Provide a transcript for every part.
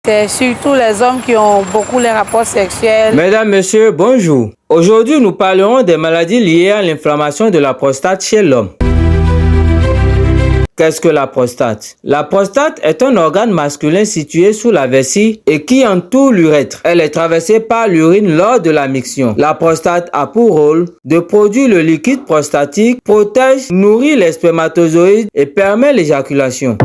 C'est surtout les hommes qui ont beaucoup les rapports sexuels. Mesdames, Messieurs, bonjour. Aujourd'hui, nous parlerons des maladies liées à l'inflammation de la prostate chez l'homme. Qu'est-ce que la prostate? La prostate est un organe masculin situé sous la vessie et qui entoure l'urètre. Elle est traversée par l'urine lors de la miction. La prostate a pour rôle de produire le liquide prostatique, protège, nourrit les spermatozoïdes et permet l'éjaculation.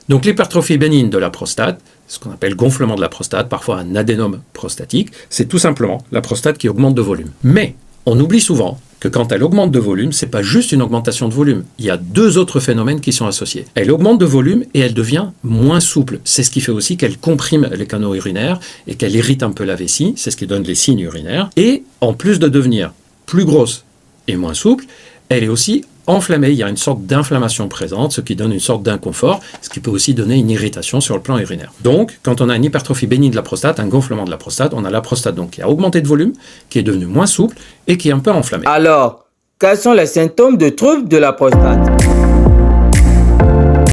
Donc l'hypertrophie bénigne de la prostate, ce qu'on appelle gonflement de la prostate, parfois un adénome prostatique, c'est tout simplement la prostate qui augmente de volume. Mais on oublie souvent que quand elle augmente de volume, c'est pas juste une augmentation de volume. Il y a deux autres phénomènes qui sont associés. Elle augmente de volume et elle devient moins souple. C'est ce qui fait aussi qu'elle comprime les canaux urinaires et qu'elle irrite un peu la vessie. C'est ce qui donne les signes urinaires. Et en plus de devenir plus grosse et moins souple, elle est aussi enflammée. Il y a une sorte d'inflammation présente, ce qui donne une sorte d'inconfort, ce qui peut aussi donner une irritation sur le plan urinaire. Donc, quand on a une hypertrophie bénigne de la prostate, un gonflement de la prostate, on a la prostate donc qui a augmenté de volume, qui est devenue moins souple et qui est un peu enflammée. Alors, quels sont les symptômes de troubles de la prostate?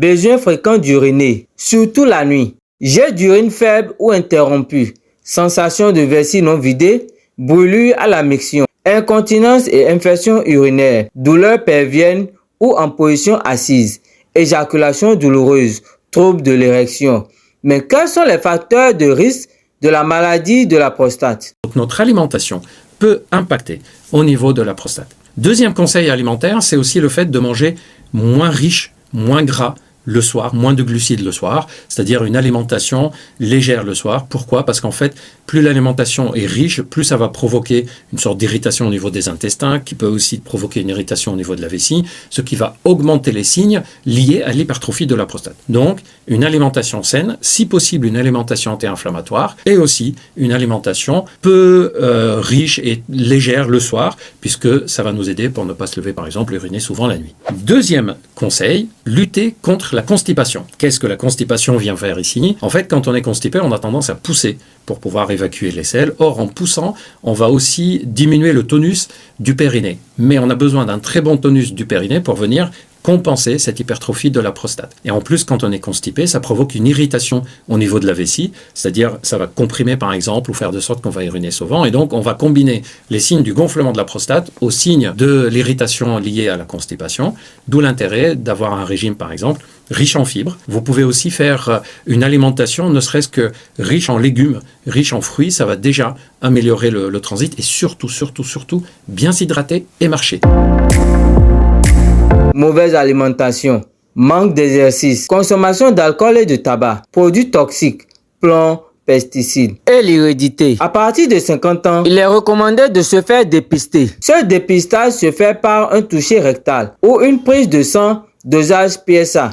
Besoin fréquent d'uriner, surtout la nuit. Jet d'urine faible ou interrompu. Sensation de vessie non vidée. Brûlure à la miction. Incontinence et infection urinaire, douleurs pelviennes ou en position assise, éjaculation douloureuse, troubles de l'érection. Mais quels sont les facteurs de risque de la maladie de la prostate? Donc notre alimentation peut impacter au niveau de la prostate. Deuxième conseil alimentaire, c'est aussi le fait de manger moins riche, moins gras le soir, moins de glucides le soir, c'est-à-dire une alimentation légère le soir. Pourquoi? Parce qu'en fait, plus l'alimentation est riche, plus ça va provoquer une sorte d'irritation au niveau des intestins, qui peut aussi provoquer une irritation au niveau de la vessie, ce qui va augmenter les signes liés à l'hypertrophie de la prostate. Donc, une alimentation saine, si possible une alimentation anti-inflammatoire, et aussi une alimentation peu riche et légère le soir, puisque ça va nous aider pour ne pas se lever, par exemple, uriner souvent la nuit. Deuxième conseil, lutter contre la constipation. Qu'est-ce que la constipation vient faire ici? En fait, quand on est constipé, on a tendance à pousser pour pouvoir évacuer les selles. Or, en poussant, on va aussi diminuer le tonus du périnée. Mais on a besoin d'un très bon tonus du périnée pour venir compenser cette hypertrophie de la prostate. Et en plus, quand on est constipé, ça provoque une irritation au niveau de la vessie, c'est-à-dire ça va comprimer par exemple ou faire de sorte qu'on va uriner souvent. Et donc, on va combiner les signes du gonflement de la prostate aux signes de l'irritation liée à la constipation, d'où l'intérêt d'avoir un régime par exemple riche en fibres. Vous pouvez aussi faire une alimentation, ne serait-ce que riche en légumes, riche en fruits, ça va déjà améliorer le transit et surtout, bien s'hydrater et marcher. Mauvaise alimentation, manque d'exercice, consommation d'alcool et de tabac, produits toxiques, plomb, pesticides et l'hérédité. À partir de 50 ans, il est recommandé de se faire dépister. Ce dépistage se fait par un toucher rectal ou une prise de sang dosage PSA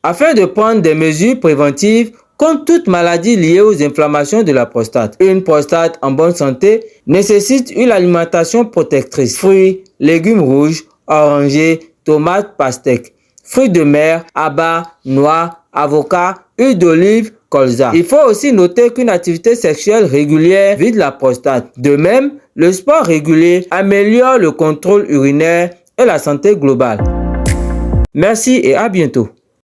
afin de prendre des mesures préventives contre toute maladie liée aux inflammations de la prostate. Une prostate en bonne santé nécessite une alimentation protectrice. Fruits, légumes rouges, orangers, tomates, pastèques, fruits de mer, abats, noix, avocats, huile d'olive, colza. Il faut aussi noter qu'une activité sexuelle régulière vide la prostate. De même, le sport régulier améliore le contrôle urinaire et la santé globale. Merci et à bientôt.